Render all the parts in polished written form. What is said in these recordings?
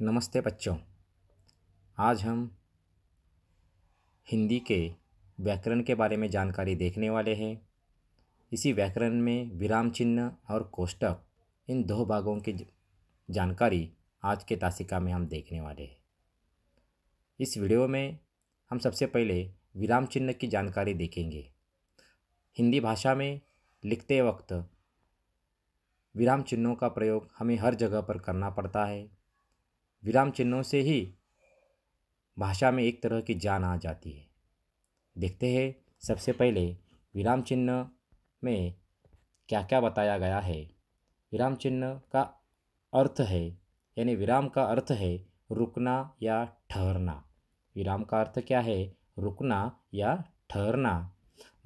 नमस्ते बच्चों। आज हम हिंदी के व्याकरण के बारे में जानकारी देखने वाले हैं। इसी व्याकरण में विराम चिन्ह और कोष्टक, इन दो भागों की जानकारी आज के तासिका में हम देखने वाले हैं। इस वीडियो में हम सबसे पहले विराम चिन्ह की जानकारी देखेंगे। हिंदी भाषा में लिखते वक्त विराम चिन्हों का प्रयोग हमें हर जगह पर करना पड़ता है। विराम चिन्हों से ही भाषा में एक तरह की जान आ जाती है। देखते हैं सबसे पहले विराम चिन्ह में क्या क्या बताया गया है। विराम चिन्ह का अर्थ है, यानी विराम का अर्थ है रुकना या ठहरना। विराम का अर्थ क्या है? रुकना या ठहरना।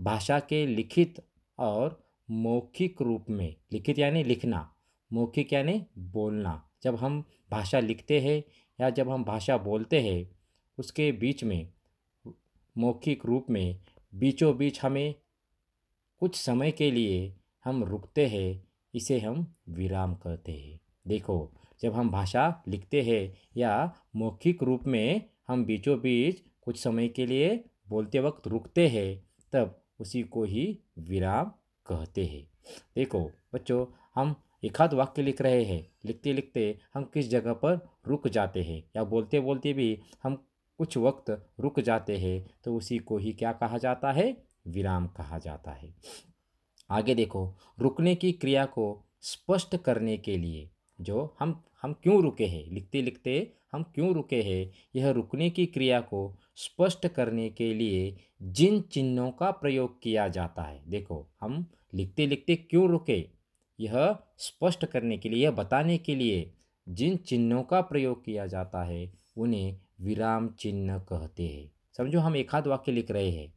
भाषा के लिखित और मौखिक रूप में, लिखित यानी लिखना, मौखिक यानी बोलना। जब हम भाषा लिखते हैं या जब हम भाषा बोलते हैं, उसके बीच में मौखिक रूप में बीचों बीच हमें कुछ समय के लिए हम रुकते हैं, इसे हम विराम कहते हैं। देखो, जब हम भाषा लिखते हैं या मौखिक रूप में हम बीचों बीच कुछ समय के लिए बोलते वक्त रुकते हैं, तब उसी को ही विराम कहते हैं। देखो बच्चों, हम एक आध वाक्य लिख रहे हैं, लिखते लिखते हम किस जगह पर रुक जाते हैं या बोलते बोलते भी हम कुछ वक्त रुक जाते हैं, तो उसी को ही क्या कहा जाता है? विराम कहा जाता है। आगे देखो, रुकने की क्रिया को स्पष्ट करने के लिए जो हम क्यों रुके हैं, लिखते लिखते हम क्यों रुके हैं, यह रुकने की क्रिया को स्पष्ट करने के लिए जिन चिन्हों का प्रयोग किया जाता है। देखो, हम लिखते लिखते क्यों रुके, यह स्पष्ट करने के लिए, यह बताने के लिए जिन चिन्हों का प्रयोग किया जाता है उन्हें विराम चिन्ह कहते हैं। समझो, हम एक आध वाक्य लिख रहे हैं,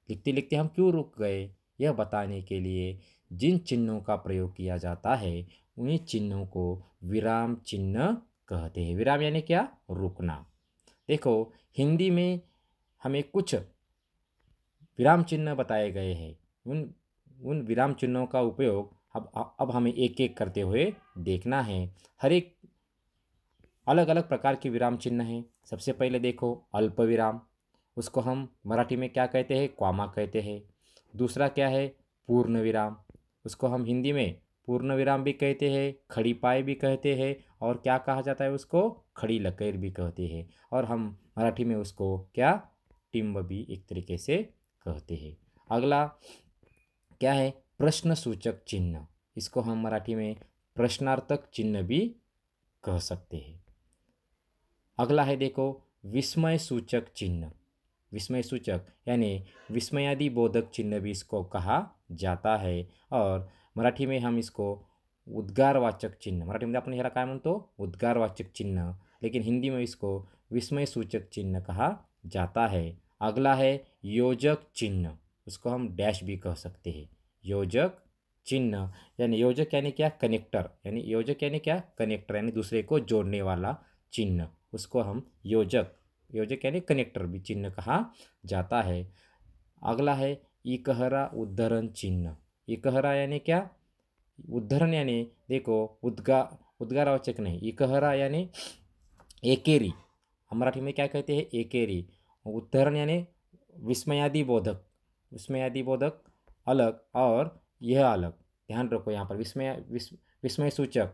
लिखते लिखते हम क्यों रुक गए, यह बताने के लिए जिन चिन्हों का प्रयोग किया जाता है उन्हीं चिन्हों को विराम चिन्ह कहते हैं। विराम यानी क्या? रुकना। देखो, हिंदी में हमें कुछ विराम चिन्ह बताए गए हैं। उन उन विराम चिन्हों का उपयोग अब हमें एक एक करते हुए देखना है। हर एक अलग अलग प्रकार के विराम चिन्ह हैं। सबसे पहले देखो, अल्प विराम, उसको हम मराठी में क्या कहते हैं? क्वामा कहते हैं। दूसरा क्या है? पूर्ण विराम, उसको हम हिंदी में पूर्ण विराम भी कहते हैं, खड़ी पाए भी कहते हैं, और क्या कहा जाता है उसको? खड़ी लकीर भी कहते हैं। और हम मराठी में उसको क्या? टिम्ब भी एक तरीके से कहते हैं। अगला क्या है? प्रश्न सूचक चिन्ह, इसको हम मराठी में प्रश्नार्थक चिन्ह भी कह सकते हैं। अगला है देखो, विस्मय सूचक चिन्ह। विस्मय सूचक यानी विस्मयादि बोधक चिन्ह भी इसको कहा जाता है। और मराठी में हम इसको उद्गारवाचक चिन्ह, मराठीमध्ये आपण ह्याला काय म्हणतो? उद्गारवाचक चिन्ह, लेकिन हिंदी में इसको विस्मय सूचक चिन्ह कहा जाता है। अगला है योजक चिन्ह, उसको हम डैश भी कह सकते हैं। योजक चिन्ह यानी योजक यानी क्या? कनेक्टर, यानी योजक यानी क्या? कनेक्टर, यानी दूसरे को जोड़ने वाला चिन्ह, उसको हम योजक यानी कनेक्टर भी चिन्ह कहा जाता है। अगला है इकहरा उद्धरण चिन्ह। इकहरा यानी क्या? उद्धरण यानी देखो, उद्गारवाचक नहीं, इकहरा यानी एकेरी, हम मराठी में क्या कहते हैं? एकेरी। उद्धरण यानी विस्मयादि बोधक, विस्मयादि बोधक अलग और यह अलग, ध्यान रखो यहाँ पर विस्मय सूचक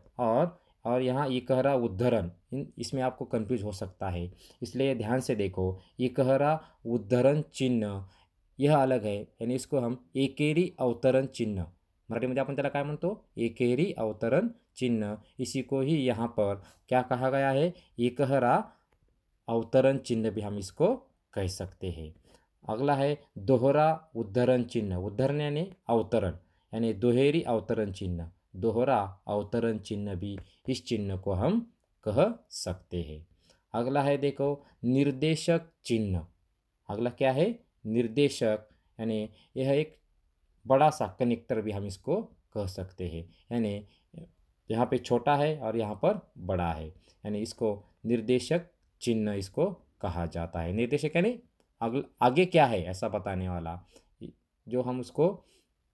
और यहाँ इकहरा उद्धरण, इसमें आपको कंफ्यूज हो सकता है, इसलिए ध्यान से देखो। इकहरा उद्धरण चिन्ह यह अलग है, यानी इसको हम एकेरी अवतरण चिन्ह, मराठीमध्ये आपण त्याला काय म्हणतो? एकेरी अवतरण चिन्ह, इसी को ही यहाँ पर क्या कहा गया है? इकहरा अवतरण चिन्ह भी हम इसको कह सकते हैं। अगला है दोहरा उद्धरण चिन्ह। उद्धरण यानी अवतरण, यानी दोहरी अवतरण चिन्ह, दोहरा अवतरण चिन्ह भी इस चिन्ह को हम कह सकते हैं। अगला है देखो, निर्देशक चिन्ह। अगला क्या है? निर्देशक, यानी यह एक बड़ा सा कनेक्टर भी हम इसको कह सकते हैं, यानी यहाँ पे छोटा है और यहाँ पर बड़ा है, यानी इसको निर्देशक चिन्ह इसको कहा जाता है। निर्देशक यानी आगे क्या है ऐसा बताने वाला, जो हम उसको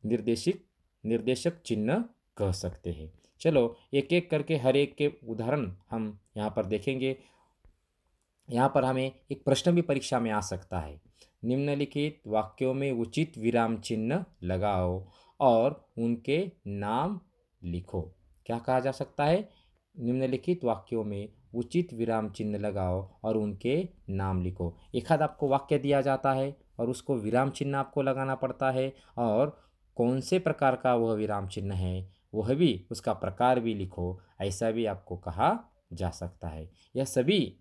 निर्देशक चिन्ह कह सकते हैं। चलो एक एक करके हर एक के उदाहरण हम यहाँ पर देखेंगे। यहाँ पर हमें एक प्रश्न भी परीक्षा में आ सकता है। निम्नलिखित वाक्यों में उचित विराम चिन्ह लगाओ और उनके नाम लिखो। क्या कहा जा सकता है? निम्नलिखित वाक्यों में उचित विराम चिन्ह लगाओ और उनके नाम लिखो। एक आध आपको वाक्य दिया जाता है और उसको विराम चिन्ह आपको लगाना पड़ता है, और कौन से प्रकार का वह विराम चिन्ह है वह भी, उसका प्रकार भी लिखो, ऐसा भी आपको कहा जा सकता है। यह सभी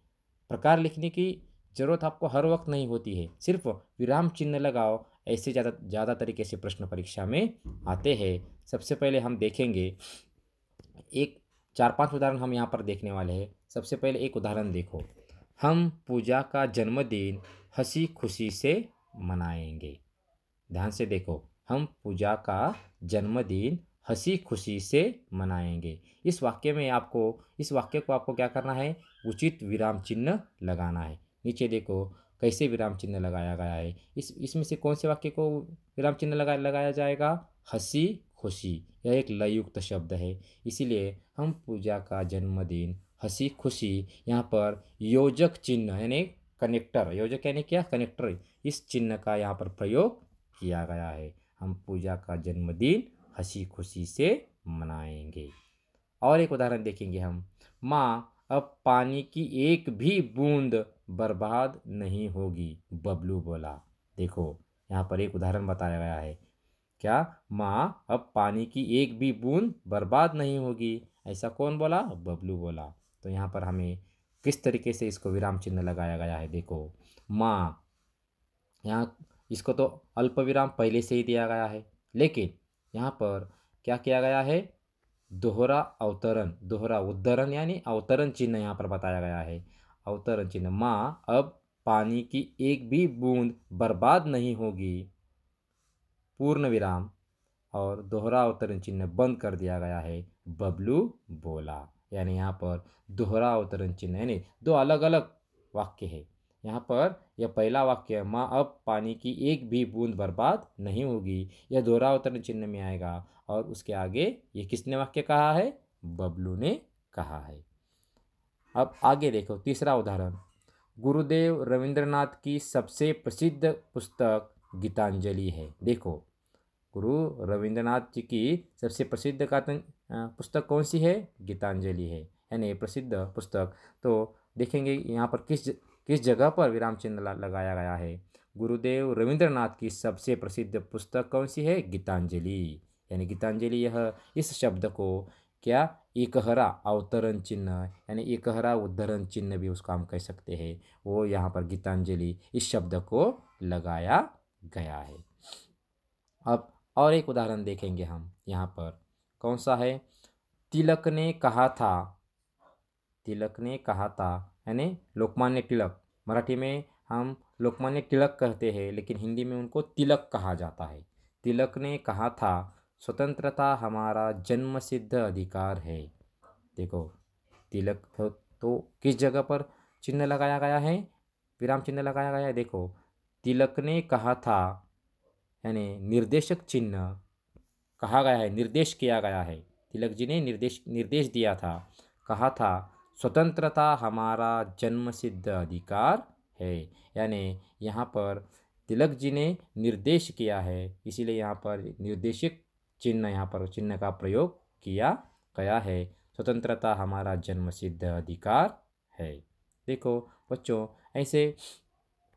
प्रकार लिखने की ज़रूरत आपको हर वक्त नहीं होती है, सिर्फ विराम चिन्ह लगाओ, ऐसे ज़्यादा तरीके से प्रश्न परीक्षा में आते हैं। सबसे पहले हम देखेंगे एक 4-5 उदाहरण हम यहाँ पर देखने वाले हैं। सबसे पहले एक उदाहरण देखो, हम पूजा का जन्मदिन हंसी खुशी से मनाएंगे। ध्यान से देखो, हम पूजा का जन्मदिन हंसी खुशी से मनाएंगे। इस वाक्य को आपको क्या करना है? उचित विराम चिन्ह लगाना है। नीचे देखो कैसे विराम चिन्ह लगाया गया है। इसमें से कौन से वाक्य को विराम चिन्ह लगाया जाएगा? हंसी खुशी। यह एक लययुक्त शब्द है, इसीलिए हम पूजा का जन्मदिन हंसी खुशी, यहाँ पर योजक चिन्ह यानी कनेक्टर, योजक यानी क्या? कनेक्टर, इस चिन्ह का यहाँ पर प्रयोग किया गया है। हम पूजा का जन्मदिन हंसी खुशी से मनाएंगे। और एक उदाहरण देखेंगे हम, माँ अब पानी की एक भी बूंद बर्बाद नहीं होगी, बबलू बोला। देखो यहाँ पर एक उदाहरण बताया गया है। क्या? माँ अब पानी की एक भी बूंद बर्बाद नहीं होगी, ऐसा कौन बोला? बबलू बोला। तो यहाँ पर हमें किस तरीके से इसको विराम चिन्ह लगाया गया है? देखो माँ, यहाँ इसको तो अल्प विराम पहले से ही दिया गया है, लेकिन यहाँ पर क्या किया गया है? दोहरा अवतरण, दोहरा उद्धरण यानी अवतरण चिन्ह यहाँ पर बताया गया है। अवतरण चिन्ह, माँ अब पानी की एक भी बूंद बर्बाद नहीं होगी, पूर्ण विराम, और दोहरा अवतरण चिन्ह बंद कर दिया गया है, बबलू बोला। यानी यहाँ पर दोहरा अवतरण चिन्ह यानी दो अलग अलग वाक्य है। यहाँ पर यह पहला वाक्य है, माँ अब पानी की एक भी बूंद बर्बाद नहीं होगी, यह दोहरा अवतरण चिन्ह में आएगा, और उसके आगे ये किसने वाक्य कहा है? बबलू ने कहा है। अब आगे देखो तीसरा उदाहरण, गुरुदेव रविंद्रनाथ की सबसे प्रसिद्ध पुस्तक गीतांजलि है। देखो गुरु रविंद्रनाथ जी की सबसे प्रसिद्ध पुस्तक कौन सी है? गीतांजलि है, यानी प्रसिद्ध पुस्तक। तो देखेंगे यहाँ पर किस जगह पर विराम चिन्ह लगाया गया है? गुरुदेव रविंद्रनाथ की सबसे प्रसिद्ध पुस्तक कौन सी है? गीतांजलि। यानी गीतांजलि, यह इस शब्द को क्या? एकहरा अवतरण चिन्ह यानी एकहरा उद्धरण चिन्ह भी उसका हम कह सकते हैं, वो यहाँ पर गीतांजलि इस शब्द को लगाया गया है। अब और एक उदाहरण देखेंगे हम, यहाँ पर कौन सा है? तिलक ने कहा था, तिलक ने कहा था यानी लोकमान्य तिलक। मराठी में हम लोकमान्य तिलक कहते हैं, लेकिन हिंदी में उनको तिलक कहा जाता है। तिलक ने कहा था, स्वतंत्रता हमारा जन्मसिद्ध अधिकार है। देखो तिलक तो किस जगह पर चिन्ह लगाया गया है? विराम चिन्ह लगाया गया है। देखो तिलक ने कहा था यानी निर्देशक चिन्ह कहा गया है, निर्देश किया गया है। तिलक जी ने निर्देश दिया था, कहा था स्वतंत्रता हमारा जन्मसिद्ध अधिकार है। यानी यहाँ पर तिलक जी ने निर्देश किया है, इसीलिए यहाँ पर निर्देशक चिन्ह, यहाँ पर चिन्ह का प्रयोग किया गया है। स्वतंत्रता हमारा जन्मसिद्ध अधिकार है। देखो बच्चों, ऐसे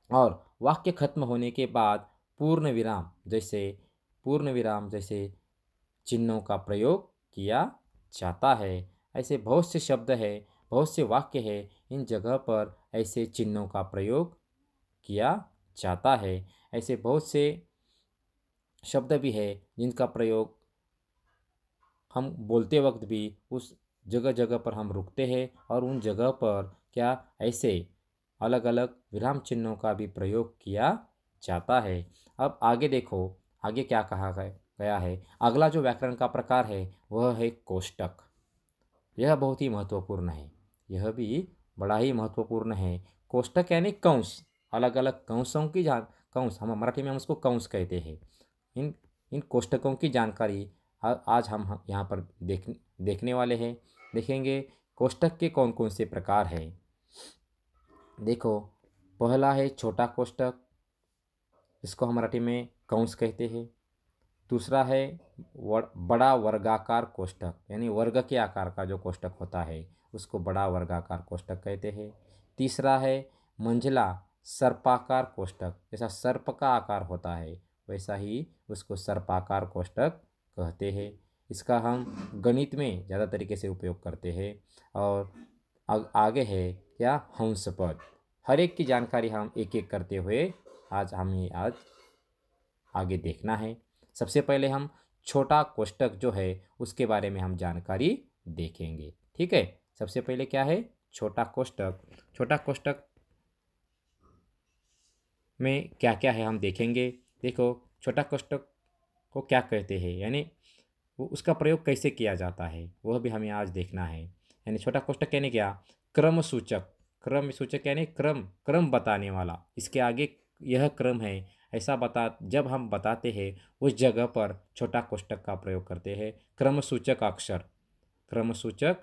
और वाक्य खत्म होने के बाद पूर्ण विराम जैसे चिन्हों का प्रयोग किया जाता है। ऐसे बहुत से शब्द है, बहुत से वाक्य है, इन जगह पर ऐसे चिन्हों का प्रयोग किया जाता है। ऐसे बहुत से शब्द भी है जिनका प्रयोग हम बोलते वक्त भी उस जगह जगह पर हम रुकते हैं, और उन जगह पर क्या ऐसे अलग अलग विराम चिन्हों का भी प्रयोग किया जाता है। अब आगे देखो, आगे क्या कहा गया है। अगला जो व्याकरण का प्रकार है वह है कोष्टक। यह बहुत ही महत्वपूर्ण है, यह भी बड़ा ही महत्वपूर्ण है। कोष्टक यानी कंस, अलग अलग कंसों की कंस, हम मराठी में हम उसको कंस कहते हैं। इन कोष्टकों की जानकारी आज हम यहाँ पर देखने वाले हैं। देखेंगे कोष्ठक के कौन कौन से प्रकार हैं। देखो, पहला है छोटा कोष्ठक, इसको हम मराठी में कंस कहते हैं। दूसरा है बड़ा वर्गाकार कोष्ठक, यानी वर्ग के आकार का जो कोष्ठक होता है उसको बड़ा वर्गाकार कोष्ठक कहते हैं। तीसरा है मंझला सर्पाकार कोष्ठक, जैसा सर्प का आकार होता है वैसा ही उसको सर्पाकार कोष्ठक कहते हैं। इसका हम गणित में ज़्यादा तरीके से उपयोग करते हैं। और आगे है क्या, हंसपद। हर एक की जानकारी हम एक एक करते हुए आज आगे देखना है। सबसे पहले हम छोटा कोष्ठक जो है उसके बारे में हम जानकारी देखेंगे। ठीक है, सबसे पहले क्या है, छोटा कोष्ठक। छोटा कोष्ठक में क्या क्या है हम देखेंगे। देखो, छोटा कोष्ठक को क्या कहते हैं, यानी वो उसका प्रयोग कैसे किया जाता है वह भी हमें आज देखना है। यानी छोटा कोष्ठक यानी क्या, क्रम सूचक। क्रम सूचक यानी क्रम क्रम बताने वाला। इसके आगे यह क्रम है ऐसा जब हम बताते हैं उस जगह पर छोटा कोष्ठक का प्रयोग करते हैं। क्रम सूचक अक्षर, क्रम सूचक,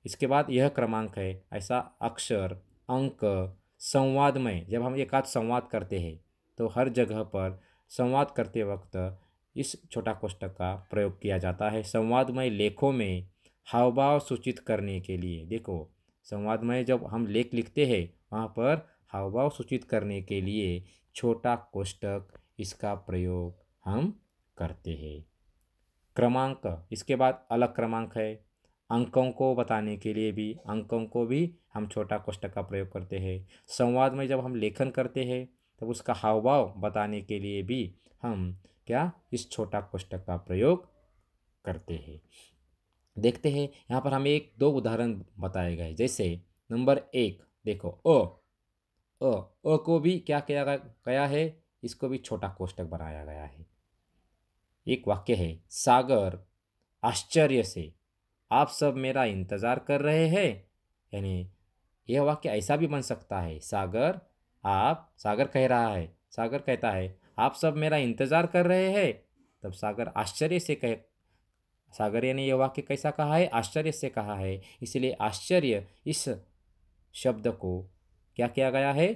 इसके बाद यह क्रमांक है ऐसा अक्षर, अंक। संवाद में जब हम एक आध संवाद करते हैं तो हर जगह पर संवाद करते वक्त इस छोटा कोष्ठक का प्रयोग किया जाता है। संवादमय लेखों में हाव भाव सूचित करने के लिए, देखो संवादमय जब हम लेख लिखते हैं वहाँ पर हाव भाव सूचित करने के लिए छोटा कोष्ठक इसका प्रयोग हम करते हैं। क्रमांक, इसके बाद अलग क्रमांक है। अंकों को बताने के लिए भी, अंकों को भी हम छोटा कोष्ठक का प्रयोग करते हैं। संवाद में जब हम लेखन करते हैं तब उसका हाव भाव बताने के लिए भी हम क्या, इस छोटा कोष्ठक का प्रयोग करते हैं। देखते हैं यहाँ पर हमें एक दो उदाहरण बताए गए। जैसे नंबर 1 देखो, अ को भी क्या किया गया है, इसको भी छोटा कोष्ठक बनाया गया है। एक वाक्य है, सागर आश्चर्य से आप सब मेरा इंतज़ार कर रहे हैं। यानी यह वाक्य ऐसा भी बन सकता है, सागर कह रहा है, सागर कहता है आप सब मेरा इंतज़ार कर रहे हैं, तब सागर आश्चर्य से कहे, सागर यानी यह वाक्य कैसा कहा है, आश्चर्य से कहा है, इसलिए आश्चर्य इस शब्द को क्या किया गया है,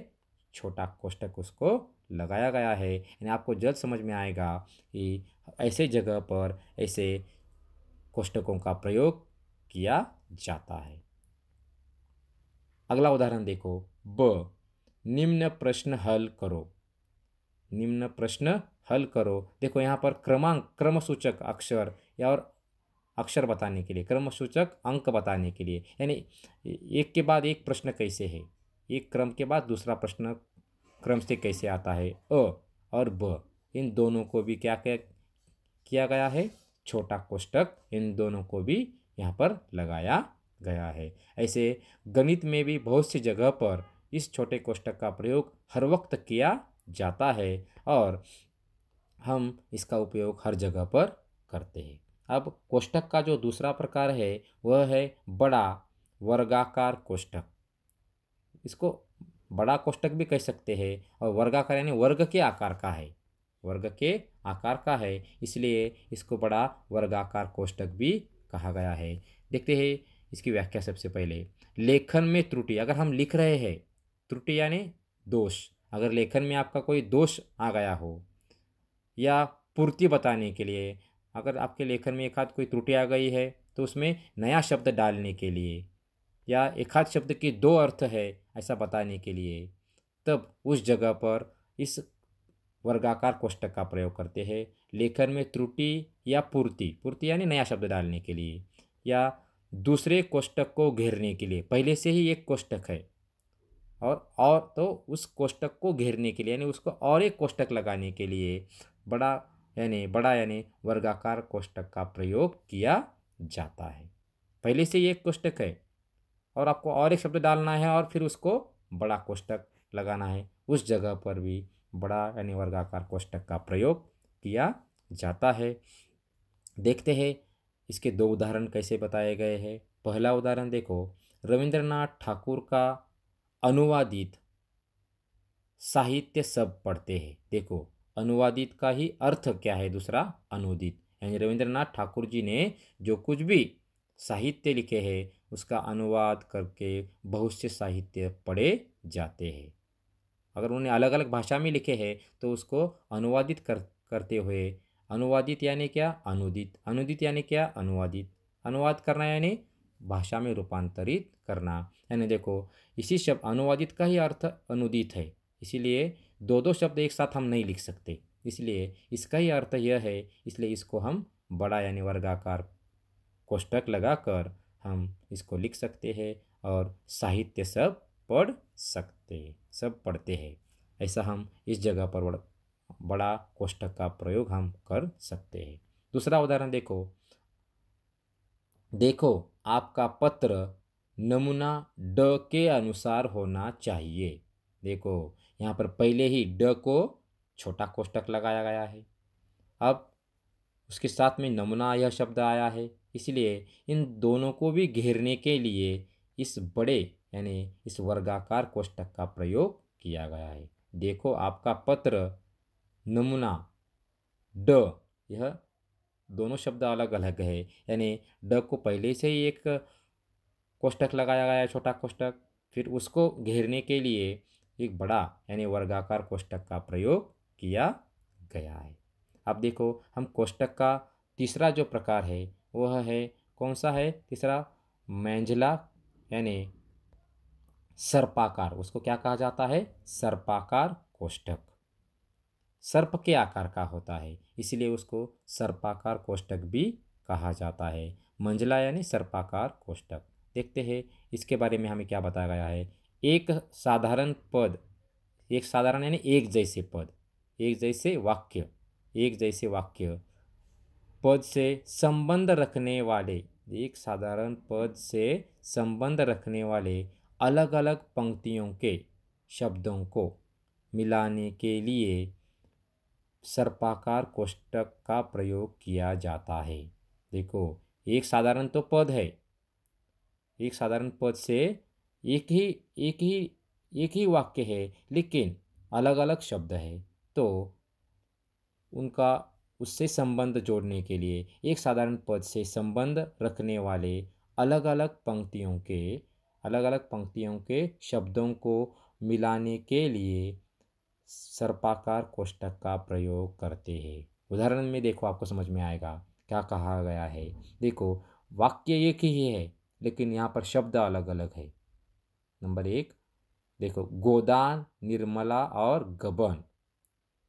छोटा कोष्ठक उसको लगाया गया है। यानी आपको जल्द समझ में आएगा कि ऐसे जगह पर ऐसे कोष्ठकों का प्रयोग किया जाता है। अगला उदाहरण देखो, ब, निम्न प्रश्न हल करो। निम्न प्रश्न हल करो, देखो यहाँ पर क्रम सूचक अक्षर या और अक्षर बताने के लिए, क्रम सूचक अंक बताने के लिए, यानी एक के बाद एक प्रश्न कैसे है, एक क्रम के बाद दूसरा प्रश्न क्रम से कैसे आता है। अ और ब, इन दोनों को भी क्या किया गया है, छोटा कोष्ठक इन दोनों को भी यहाँ पर लगाया गया है। ऐसे गणित में भी बहुत सी जगह पर इस छोटे कोष्ठक का प्रयोग हर वक्त किया जाता है और हम इसका उपयोग हर जगह पर करते हैं। अब कोष्ठक का जो दूसरा प्रकार है वह है बड़ा वर्गाकार कोष्ठक। इसको बड़ा कोष्ठक भी कह सकते हैं और वर्गाकार यानी वर्ग के आकार का है, वर्ग के आकार का है, इसलिए इसको बड़ा वर्गाकार कोष्ठक भी कहा गया है। देखते हैं इसकी व्याख्या। सबसे पहले, लेखन में त्रुटि, अगर हम लिख रहे हैं, त्रुटि यानी दोष, अगर लेखन में आपका कोई दोष आ गया हो, या पूर्ति बताने के लिए, अगर आपके लेखन में एक आध कोई त्रुटि आ गई है तो उसमें नया शब्द डालने के लिए, या एक आध शब्द के दो अर्थ है ऐसा बताने के लिए, तब उस जगह पर इस वर्गाकार कोष्ठक का प्रयोग करते हैं। लेखन में त्रुटि या पूर्ति यानी नया शब्द डालने के लिए, या दूसरे कोष्ठक को घेरने के लिए, पहले से ही एक कोष्ठक है और तो उस कोष्ठक को घेरने के लिए यानी उसको और एक कोष्ठक लगाने के लिए बड़ा यानी वर्गाकार कोष्ठक का प्रयोग किया जाता है। पहले से ही एक कोष्ठक है और आपको और एक शब्द डालना है और फिर उसको बड़ा कोष्ठक लगाना है, उस जगह पर भी बड़ा यानी वर्गाकार कोष्ठक का प्रयोग किया जाता है। देखते हैं इसके दो उदाहरण कैसे बताए गए हैं। पहला उदाहरण देखो, रविंद्रनाथ ठाकुर का अनुवादित साहित्य सब पढ़ते हैं। देखो, अनुवादित का ही अर्थ क्या है, दूसरा अनुदित, यानी रविंद्रनाथ ठाकुर जी ने जो कुछ भी साहित्य लिखे हैं उसका अनुवाद करके बहुत से साहित्य पढ़े जाते हैं। अगर उन्हें अलग अलग भाषा में लिखे हैं तो उसको अनुवादित करते हुए, अनुवादित यानी क्या, अनुदित, अनुदित यानी क्या, अनुवादित, अनुवाद करना यानी भाषा में रूपांतरित करना। यानी देखो, इसी शब्द अनुवादित का ही अर्थ अनुदित है, इसीलिए दो दो शब्द एक साथ हम नहीं लिख सकते, इसलिए इसका ही अर्थ यह है, इसलिए इसको हम बड़ा यानी वर्गाकार कोष्ठक लगाकर हम इसको लिख सकते हैं और साहित्य सब पढ़ सकते, सब पढ़ते हैं। ऐसा हम इस जगह पर बड़ा कोष्ठक का प्रयोग हम कर सकते हैं। दूसरा उदाहरण देखो, देखो आपका पत्र नमूना ड के अनुसार होना चाहिए। देखो यहाँ पर पहले ही ड को छोटा कोष्ठक लगाया गया है, अब उसके साथ में नमूना यह शब्द आया है, इसलिए इन दोनों को भी घेरने के लिए इस बड़े यानी इस वर्गाकार कोष्ठक का प्रयोग किया गया है। देखो आपका पत्र नमूना ड, यह दोनों शब्द अलग अलग है, यानी ड को पहले से ही एक कोष्ठक लगाया गया है, छोटा कोष्ठक, फिर उसको घेरने के लिए एक बड़ा यानी वर्गाकार कोष्ठक का प्रयोग किया गया है। अब देखो हम कोष्ठक का तीसरा जो प्रकार है वह है, कौन सा है तीसरा, मेंजला यानी सर्पाकार, उसको क्या कहा जाता है, सर्पाकार कोष्ठक। सर्प के आकार का होता है इसलिए उसको सर्पाकार कोष्ठक भी कहा जाता है। मंजला यानी सर्पाकार कोष्ठक। देखते हैं इसके बारे में हमें क्या बताया गया है। एक साधारण पद, एक साधारण यानी एक जैसे पद, एक जैसे वाक्य, एक जैसे वाक्य पद से संबंध रखने वाले, एक साधारण पद से संबंध रखने वाले अलग अलग पंक्तियों के शब्दों को मिलाने के लिए सर्पाकार कोष्ठक का प्रयोग किया जाता है। देखो एक साधारण तो पद है, एक साधारण पद से एक ही एक ही एक ही वाक्य है लेकिन अलग अलग शब्द है, तो उनका उससे संबंध जोड़ने के लिए एक साधारण पद से संबंध रखने वाले अलग अलग पंक्तियों के शब्दों को मिलाने के लिए सर्पाकार कोष्ठक का प्रयोग करते हैं। उदाहरण में देखो आपको समझ में आएगा क्या कहा गया है। देखो वाक्य एक ही है लेकिन यहाँ पर शब्द अलग अलग है। नंबर एक देखो, गोदान, निर्मला और गबन,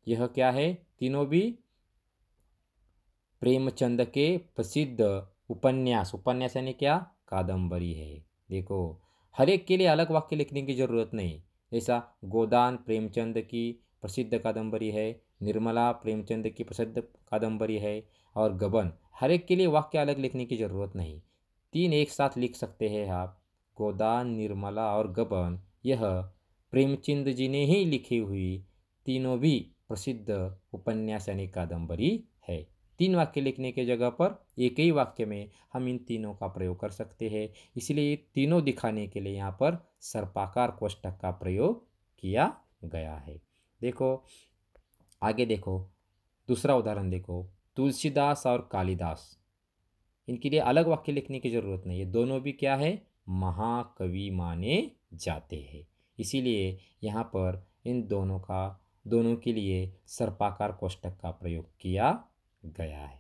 यह क्या है, तीनों भी प्रेमचंद के प्रसिद्ध उपन्यास, उपन्यास यानी क्या, कादम्बरी है। देखो हर एक के लिए अलग वाक्य लिखने की जरूरत नहीं, जैसा गोदान प्रेमचंद की प्रसिद्ध कादम्बरी है, निर्मला प्रेमचंद की प्रसिद्ध कादम्बरी है, और गबन, हर एक के लिए वाक्य अलग लिखने की जरूरत नहीं, तीन एक साथ लिख सकते हैं आप। गोदान, निर्मला और गबन यह प्रेमचंद जी ने ही लिखी हुई तीनों भी प्रसिद्ध उपन्यास यानी कादम्बरी है। तीन वाक्य लिखने के जगह पर एक ही वाक्य में हम इन तीनों का प्रयोग कर सकते हैं, इसलिए तीनों दिखाने के लिए यहाँ पर सर्पाकार कोष्ठक का प्रयोग किया गया है। देखो आगे देखो, दूसरा उदाहरण देखो, तुलसीदास और कालिदास, इनके लिए अलग वाक्य लिखने की जरूरत नहीं है, दोनों भी क्या है, महाकवि माने जाते हैं, इसीलिए यहाँ पर इन दोनों के लिए सर्पाकार कोष्ठक का प्रयोग किया गया है।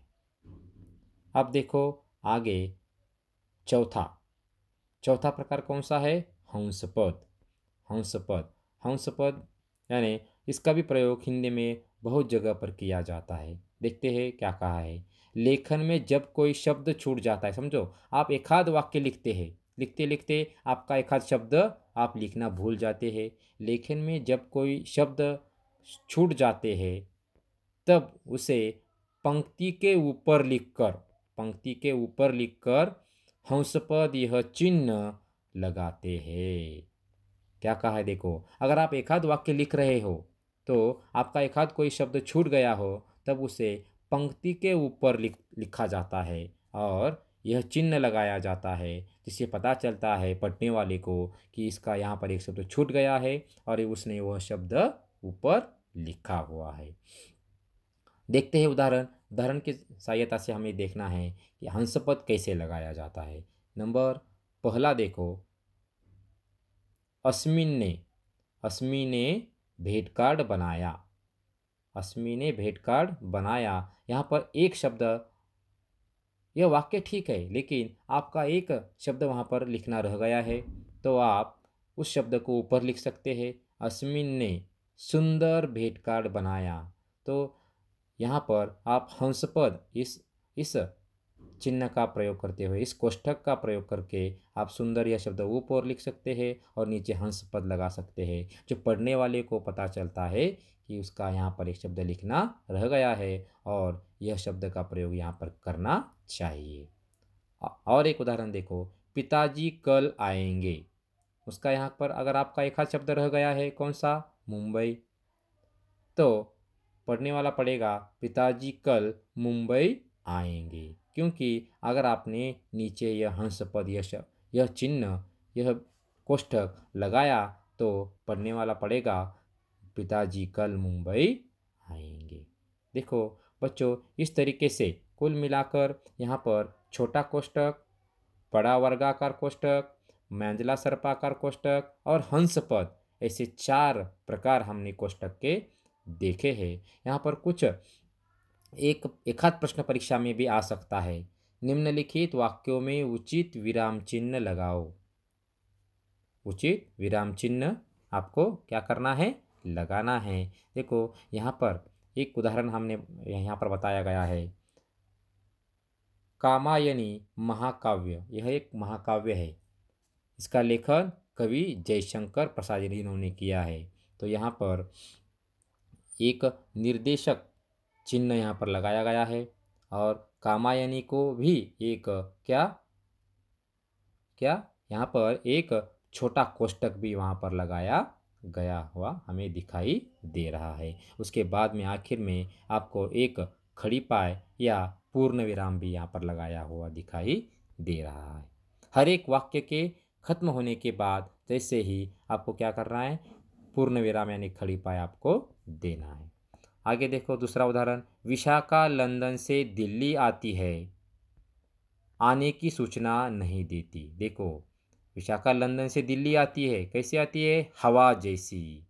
अब देखो आगे चौथा प्रकार कौन सा है, हंसपद। हंसपद यानी इसका भी प्रयोग हिंदी में बहुत जगह पर किया जाता है। देखते हैं क्या कहा है। लेखन में जब कोई शब्द छूट जाता है, समझो आप एक आध वाक्य लिखते हैं, लिखते लिखते आपका एक आध शब्द आप लिखना भूल जाते हैं, लेखन में जब कोई शब्द छूट जाते हैं तब उसे पंक्ति के ऊपर लिखकर हंसपद यह चिन्ह लगाते हैं। क्या कहा है देखो, अगर आप एक आध वाक्य लिख रहे हो तो आपका एक आध कोई शब्द छूट गया हो तब उसे पंक्ति के ऊपर लिखा जाता है और यह चिन्ह लगाया जाता है, जिससे पता चलता है पढ़ने वाले को कि इसका यहाँ पर एक शब्द छूट गया है और उसने वह शब्द ऊपर लिखा हुआ है। देखते हैं उदाहरण, उदाहरण की सहायता से हमें देखना है कि हंस पद कैसे लगाया जाता है। नंबर पहला देखो, अस्मिन ने, अस्मी ने भेंट कार्ड बनाया, अस्मी ने भेंट कार्ड बनाया। यहाँ पर एक शब्द, यह वाक्य ठीक है लेकिन आपका एक शब्द वहाँ पर लिखना रह गया है, तो आप उस शब्द को ऊपर लिख सकते हैं। अस्मिन ने सुंदर भेंट कार्ड बनाया। तो यहाँ पर आप हंसपद इस चिन्ह का प्रयोग करते हुए, इस कोष्ठक का प्रयोग करके आप सुंदर यह शब्द ऊपर लिख सकते हैं और नीचे हंस पद लगा सकते हैं, जो पढ़ने वाले को पता चलता है कि उसका यहाँ पर एक शब्द लिखना रह गया है और यह शब्द का प्रयोग यहाँ पर करना चाहिए। और एक उदाहरण देखो, पिताजी कल आएंगे। उसका यहाँ पर अगर आपका एक आध शब्द रह गया है, कौन सा, मुंबई, तो पढ़ने वाला पढ़ेगा पिताजी कल मुंबई आएंगे, क्योंकि अगर आपने नीचे यह हंस पद, यह चिन्ह, यह कोष्ठक लगाया तो पढ़ने वाला पढ़ेगा पिताजी कल मुंबई आएंगे। देखो बच्चों, इस तरीके से कुल मिलाकर यहाँ पर छोटा कोष्ठक, बड़ा वर्गाकार कोष्ठक, मैंजला सर्पाकार कोष्ठक और हंस पद, ऐसे 4 प्रकार हमने कोष्ठक के देखे हैं। यहाँ पर कुछ एक आध प्रश्न परीक्षा में भी आ सकता है। निम्नलिखित वाक्यों में उचित विराम चिन्ह लगाओ। उचित विराम चिन्ह आपको क्या करना है, लगाना है। देखो यहाँ पर एक उदाहरण हमने यहाँ पर बताया गया है, कामायनी महाकाव्य, यह एक महाकाव्य है। इसका लेखन कवि जयशंकर प्रसाद इन्होंने किया है। तो यहाँ पर एक निर्देशक चिन्ह यहाँ पर लगाया गया है और कामायनी को भी एक क्या क्या यहाँ पर एक छोटा कोष्ठक भी वहाँ पर लगाया गया हुआ हमें दिखाई दे रहा है। उसके बाद में आखिर में आपको एक खड़ी पाय या पूर्ण विराम भी यहाँ पर लगाया हुआ दिखाई दे रहा है। हर एक वाक्य के खत्म होने के बाद जैसे ही आपको क्या करना है, पूर्ण विराम यानी खड़ी पाय आपको देना है। आगे देखो दूसरा उदाहरण, विशाखा लंदन से दिल्ली आती है, आने की सूचना नहीं देती। देखो विशाखा लंदन से दिल्ली आती है, कैसे आती है, हवा जैसी।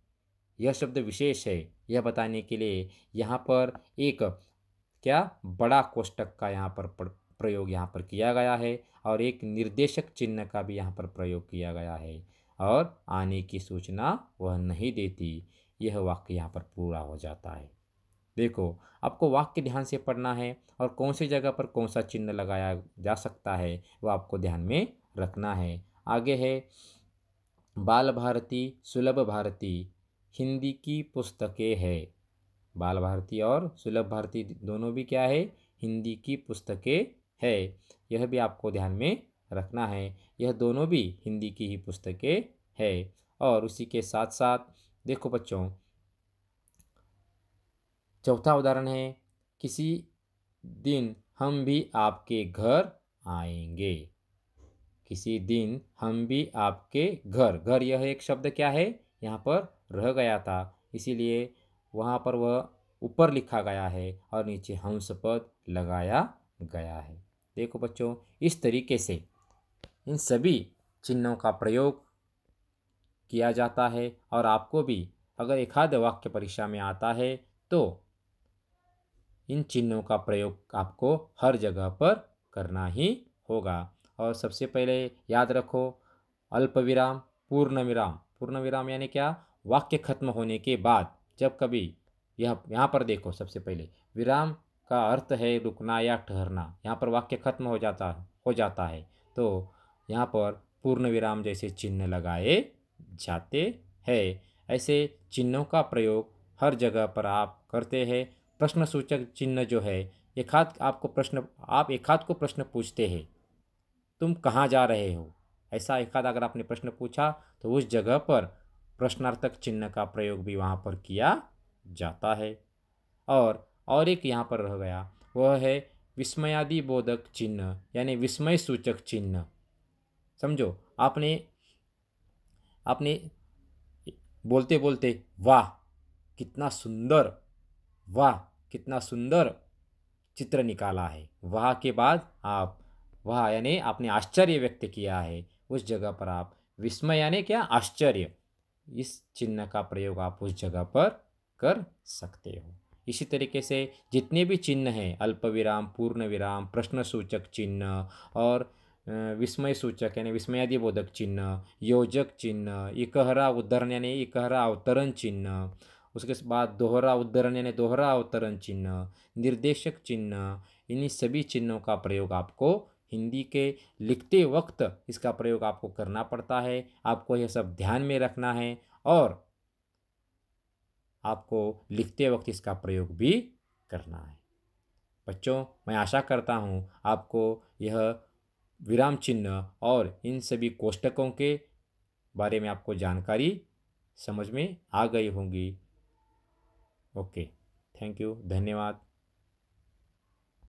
यह शब्द विशेष है, यह बताने के लिए यहाँ पर एक क्या बड़ा कोष्ठक का यहाँ पर प्रयोग यहाँ पर किया गया है और एक निर्देशक चिन्ह का भी यहाँ पर प्रयोग किया गया है और आने की सूचना वह नहीं देती, यह वाक्य यहाँ पर पूरा हो जाता है। देखो आपको वाक्य ध्यान से पढ़ना है और कौन सी जगह पर कौन सा चिन्ह लगाया जा सकता है वो आपको ध्यान में रखना है। आगे है, बाल भारती सुलभ भारती हिंदी की पुस्तकें है। बाल भारती और सुलभ भारती दोनों भी क्या है, हिंदी की पुस्तकें है। यह भी आपको ध्यान में रखना है, यह दोनों भी हिंदी की ही पुस्तकें है। और उसी के साथ साथ देखो बच्चों, चौथा उदाहरण है, किसी दिन हम भी आपके घर आएंगे। किसी दिन हम भी आपके घर, घर यह एक शब्द क्या है, यहाँ पर रह गया था, इसीलिए वहाँ पर वह ऊपर लिखा गया है और नीचे हंस पद लगाया गया है। देखो बच्चों, इस तरीके से इन सभी चिन्हों का प्रयोग किया जाता है और आपको भी अगर एक आध वाक्य परीक्षा में आता है तो इन चिन्हों का प्रयोग आपको हर जगह पर करना ही होगा। और सबसे पहले याद रखो, अल्प विराम, पूर्ण विराम। पूर्ण विराम यानी क्या, वाक्य खत्म होने के बाद जब कभी यहाँ पर देखो, सबसे पहले विराम का अर्थ है रुकना या ठहरना। यहाँ पर वाक्य खत्म हो जाता है तो यहाँ पर पूर्ण विराम जैसे चिन्ह लगाए जाते हैं। ऐसे चिन्हों का प्रयोग हर जगह पर आप करते हैं। प्रश्न सूचक चिन्ह जो है, एक आध को प्रश्न पूछते हैं, तुम कहाँ जा रहे हो, ऐसा एक आध अगर आपने प्रश्न पूछा तो उस जगह पर प्रश्नार्थक चिन्ह का प्रयोग भी वहाँ पर किया जाता है। और एक यहाँ पर रह गया, वह है विस्मयादि बोधक चिन्ह यानी विस्मय सूचक चिन्ह। समझो, आपने बोलते बोलते वाह कितना सुंदर, वाह कितना सुंदर चित्र निकाला है, वहाँ के बाद आप वहाँ यानी आपने आश्चर्य व्यक्त किया है, उस जगह पर आप विस्मय यानी क्या, आश्चर्य, इस चिन्ह का प्रयोग आप उस जगह पर कर सकते हो। इसी तरीके से जितने भी चिन्ह हैं, अल्प विराम, पूर्ण विराम, प्रश्न सूचक चिन्ह और विस्मय सूचक यानी विस्मयादिबोधक चिन्ह, योजक चिन्ह, इकहरा उद्धरण यानी इकहरा अवतरण चिन्ह, उसके बाद दोहरा उद्धरण यानी दोहरा अवतरण चिन्ह, निर्देशक चिन्ह, इन्हीं सभी चिन्हों का प्रयोग आपको हिंदी के लिखते वक्त इसका प्रयोग आपको करना पड़ता है। आपको यह सब ध्यान में रखना है और आपको लिखते वक्त इसका प्रयोग भी करना है। बच्चों, मैं आशा करता हूँ आपको यह विराम चिन्ह और इन सभी कोष्टकों के बारे में आपको जानकारी समझ में आ गई होंगी। ओके, थैंक यू, धन्यवाद।